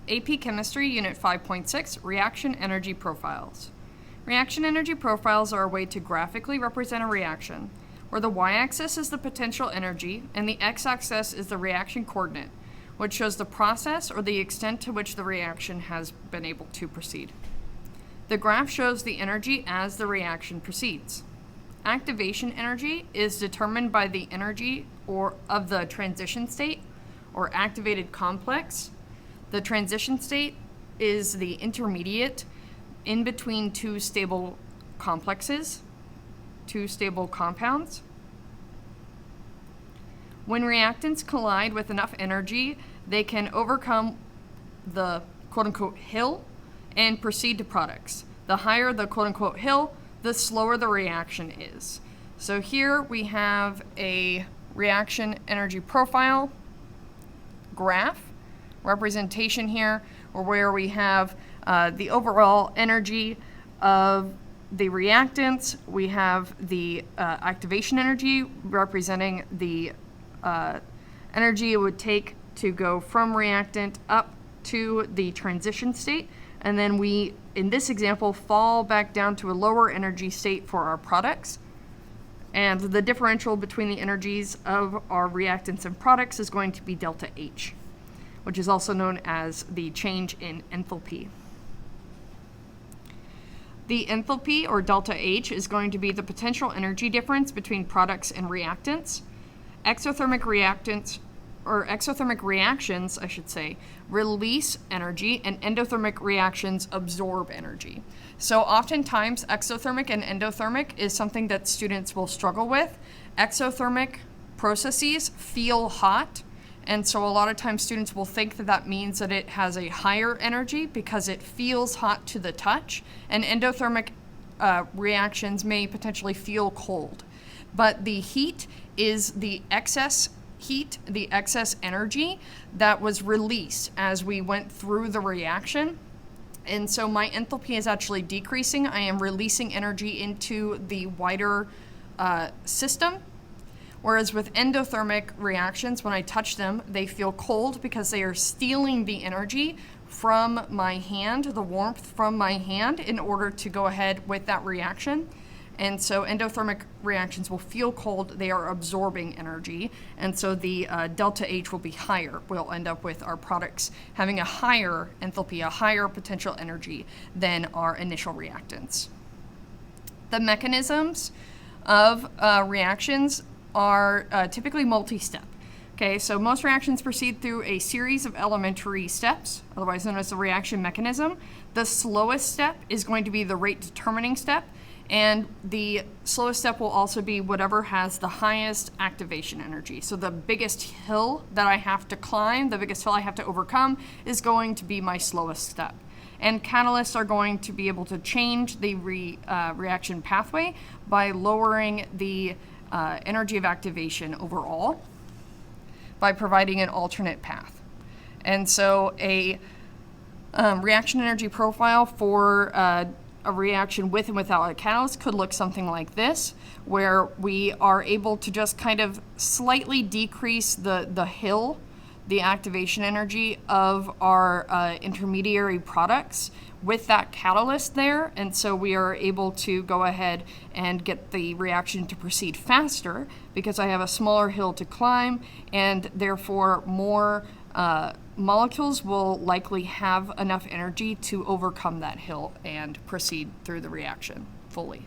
AP Chemistry, Unit 5.6, Reaction Energy Profiles. Reaction energy profiles are a way to graphically represent a reaction, where the y-axis is the potential energy and the x-axis is the reaction coordinate, which shows the process or the extent to which the reaction has been able to proceed. The graph shows the energy as the reaction proceeds. Activation energy is determined by the energy of the transition state or activated complex. The transition state is the intermediate in between two stable complexes, two stable compounds. When reactants collide with enough energy, they can overcome the quote-unquote hill and proceed to products. The higher the quote-unquote hill, the slower the reaction is. So here we have a reaction energy profile graph representation here, or where we have the overall energy of the reactants. We have the activation energy representing the energy it would take to go from reactant up to the transition state. And then we, in this example, fall back down to a lower energy state for our products. And the differential between the energies of our reactants and products is going to be delta H, which is also known as the change in enthalpy. The enthalpy, or delta H, is going to be the potential energy difference between products and reactants. Exothermic reactions, release energy, and endothermic reactions absorb energy. So oftentimes, exothermic and endothermic is something that students will struggle with. Exothermic processes feel hot, and so a lot of times students will think that that means that it has a higher energy because it feels hot to the touch, and endothermic reactions may potentially feel cold. But the heat is the excess heat, the excess energy that was released as we went through the reaction. And so my enthalpy is actually decreasing. I am releasing energy into the wider system. Whereas with endothermic reactions, when I touch them, they feel cold because they are stealing the energy from my hand, the warmth from my hand, in order to go ahead with that reaction. And so endothermic reactions will feel cold. They are absorbing energy. And so the delta H will be higher. We'll end up with our products having a higher enthalpy, a higher potential energy than our initial reactants. The mechanisms of reactions are typically multi-step. Okay, so most reactions proceed through a series of elementary steps, otherwise known as the reaction mechanism. The slowest step is going to be the rate determining step, and the slowest step will also be whatever has the highest activation energy. So the biggest hill that I have to climb, the biggest hill I have to overcome, is going to be my slowest step. And catalysts are going to be able to change the reaction pathway by lowering the energy of activation overall by providing an alternate path. And so a reaction energy profile for a reaction with and without a catalyst could look something like this, where we are able to just kind of slightly decrease the hill, the activation energy of our intermediary products with that catalyst there. And so we are able to go ahead and get the reaction to proceed faster because I have a smaller hill to climb, and therefore more molecules will likely have enough energy to overcome that hill and proceed through the reaction fully.